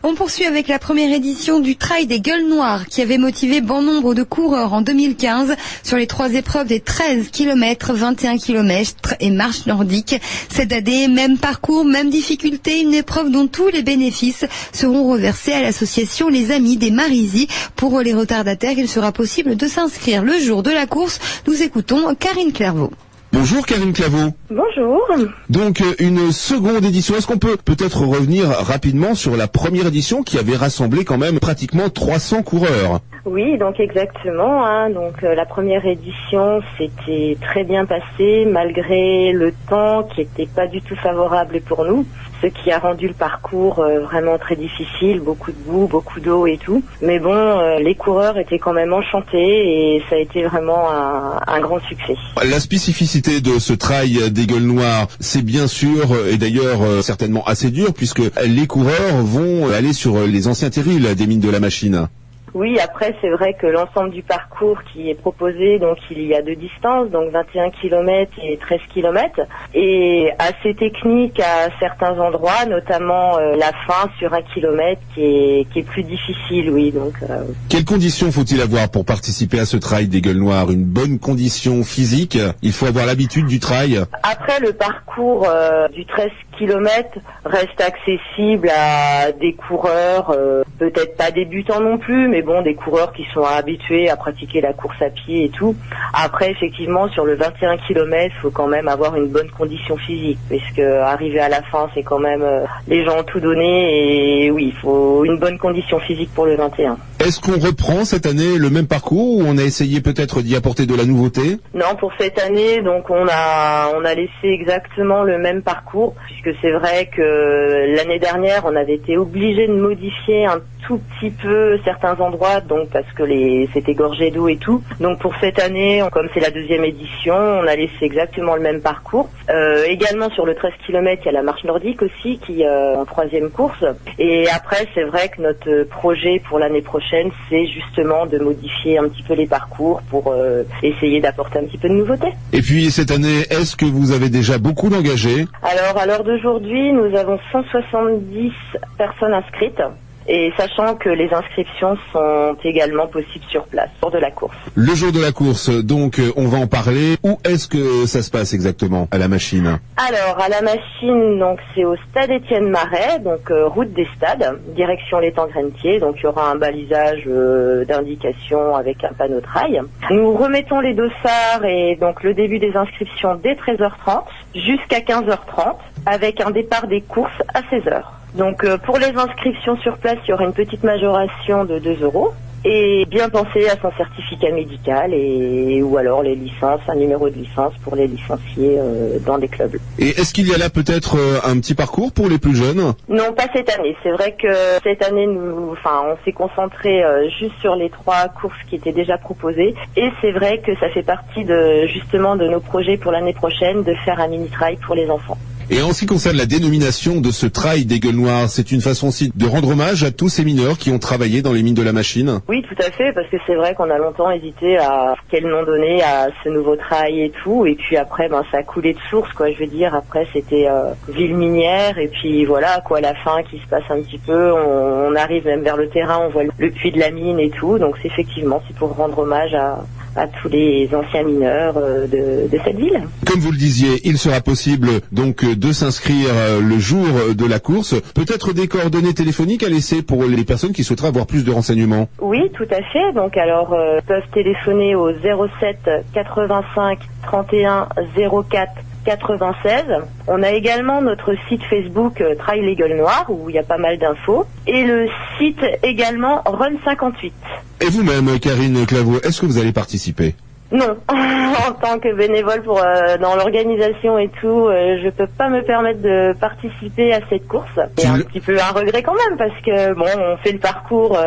On poursuit avec la première édition du Trail des Gueules Noires qui avait motivé bon nombre de coureurs en 2015 sur les 3 épreuves des 13 km, 21 km et marche nordique. Cette année, même parcours, même difficulté, une épreuve dont tous les bénéfices seront reversés à l'association Les Amis des Marizys. Pour les retardataires, il sera possible de s'inscrire le jour de la course. Nous écoutons Karine Clairvaux. Bonjour Karine Clairvaux. Bonjour. Donc une seconde édition, est-ce qu'on peut peut-être revenir rapidement sur la première édition qui avait rassemblé quand même pratiquement 300 coureurs? Oui, donc exactement. La première édition s'était très bien passée malgré le temps qui n'était pas du tout favorable pour nous, ce qui a rendu le parcours vraiment très difficile, beaucoup de boue, beaucoup d'eau et tout. Mais bon, les coureurs étaient quand même enchantés et ça a été vraiment un grand succès. La spécificité de ce trail des Gueules Noires, c'est bien sûr, et d'ailleurs certainement assez dur, puisque les coureurs vont aller sur les anciens terrils des mines de la Machine. Oui, après c'est vrai que l'ensemble du parcours qui est proposé, donc il y a 2 distances, donc 21 km et 13 km, et assez technique à certains endroits, notamment la fin sur 1 km qui est plus difficile, oui. Quelles conditions faut-il avoir pour participer à ce trail des Gueules Noires? Une bonne condition physique? Il faut avoir l'habitude du trail? Après, le parcours du 13 km reste accessible à des coureurs, peut-être pas débutants non plus, mais bon, des coureurs qui sont habitués à pratiquer la course à pied et tout. Après, effectivement, sur le 21 km, il faut quand même avoir une bonne condition physique, puisque arriver à la fin, c'est quand même les gens ont tout donné, et oui, il faut une bonne condition physique pour le 21. Est-ce qu'on reprend cette année le même parcours ou on a essayé peut-être d'y apporter de la nouveauté? Non, pour cette année, donc on a laissé exactement le même parcours, puisque c'est vrai que l'année dernière, on avait été obligé de modifier un tout petit peu certains endroits, donc parce que c'était gorgé d'eau et tout. Donc pour cette année, comme c'est la 2e édition, on a laissé exactement le même parcours. Également sur le 13 km, il y a la marche nordique aussi qui en 3e course. Et après, c'est vrai que notre projet pour l'année prochaine, c'est justement de modifier un petit peu les parcours pour essayer d'apporter un petit peu de nouveauté. Et puis cette année, est-ce que vous avez déjà beaucoup d'engagés? Alors à l'heure d'aujourd'hui, nous avons 170 personnes inscrites. Et sachant que les inscriptions sont également possibles sur place, lors de la course. Le jour de la course, donc on va en parler. Où est-ce que ça se passe exactement à la Machine? Alors à la Machine, donc c'est au stade Étienne Marais, donc route des stades, direction l'étang Grentier. Donc il y aura un balisage d'indication avec un panneau trail. Nous remettons les dossards et donc le début des inscriptions dès 13h30 jusqu'à 15h30 avec un départ des courses à 16h. Donc pour les inscriptions sur place, il y aura une petite majoration de 2 €. Et bien penser à son certificat médical ou alors les licences, un numéro de licence pour les licenciés dans des clubs. Et est-ce qu'il y a là peut-être un petit parcours pour les plus jeunes? Non, pas cette année. C'est vrai que cette année, on s'est concentré juste sur les 3 courses qui étaient déjà proposées. Et c'est vrai que ça fait partie justement de nos projets pour l'année prochaine de faire un mini-trail pour les enfants. Et en ce qui concerne la dénomination de ce trail des Gueules Noires, c'est une façon aussi de rendre hommage à tous ces mineurs qui ont travaillé dans les mines de la Machine? Oui, tout à fait, parce que c'est vrai qu'on a longtemps hésité à quel nom donner à ce nouveau trail et tout, et puis après, ça a coulé de source, quoi. Je veux dire, après c'était ville minière, et puis voilà, quoi, la fin qui se passe un petit peu, on arrive même vers le terrain, on voit le puits de la mine et tout, donc c'est pour rendre hommage à tous les anciens mineurs de cette ville. Comme vous le disiez, il sera possible donc de s'inscrire le jour de la course. Peut-être des coordonnées téléphoniques à laisser pour les personnes qui souhaiteraient avoir plus de renseignements? Oui, tout à fait. Donc alors, peuvent téléphoner au 07 85 31 04 96. On a également notre site Facebook Trail les Gueules Noires où il y a pas mal d'infos. Et le site également Run 58. Et vous-même, Karine Clairvaux, est-ce que vous allez participer? Non, en tant que bénévole dans l'organisation et tout, je peux pas me permettre de participer à cette course. C'est un petit peu un regret quand même parce que on fait le parcours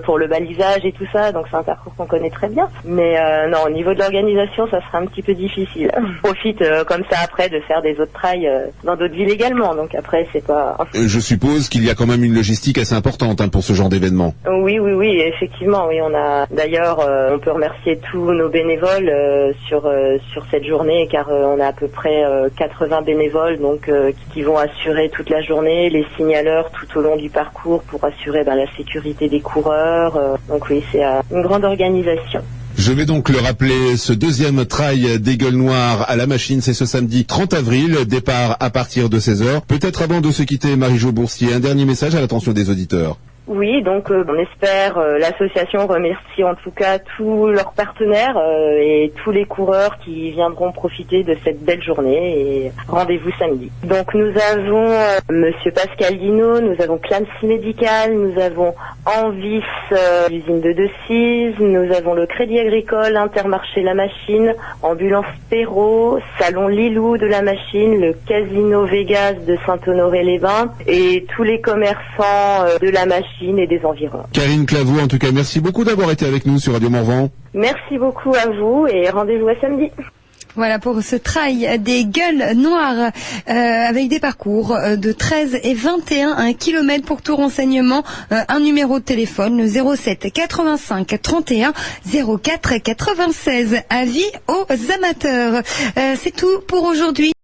pour le balisage et tout ça, donc c'est un parcours qu'on connaît très bien. Mais non, au niveau de l'organisation, ça sera un petit peu difficile. Je profite comme ça après de faire des autres trails dans d'autres villes également, donc après c'est pas. Je suppose qu'il y a quand même une logistique assez importante pour ce genre d'événement. Oui, effectivement, oui, on a d'ailleurs, on peut remercier tous nos bénévoles bénévoles sur cette journée, car on a à peu près 80 bénévoles donc qui vont assurer toute la journée, les signaleurs tout au long du parcours pour assurer la sécurité des coureurs. Donc oui, c'est une grande organisation. Je vais donc le rappeler, ce deuxième trail des Gueules Noires à la machine, c'est ce samedi 30 avril, départ à partir de 16h. Peut-être avant de se quitter, Marie-Jo Boursier, un dernier message à l'attention des auditeurs. Oui, donc on espère, l'association remercie en tout cas tous leurs partenaires et tous les coureurs qui viendront profiter de cette belle journée, et rendez-vous samedi. Donc nous avons Monsieur Pascal Guinaud, nous avons Clamcy Médical, nous avons Envis, l'usine de Decize, nous avons le Crédit Agricole, Intermarché La Machine, Ambulance Perrault, Salon Lilou de La Machine, le Casino Vegas de Saint-Honoré-les-Bains et tous les commerçants de La Machine et des environs. Karine Claveau, en tout cas, merci beaucoup d'avoir été avec nous sur Radio Morvan. Merci beaucoup à vous et rendez-vous à samedi. Voilà pour ce trail des Gueules Noires avec des parcours de 13 et 21 km. Pour tout renseignement, un numéro de téléphone, le 07 85 31 04 96. Avis aux amateurs. C'est tout pour aujourd'hui.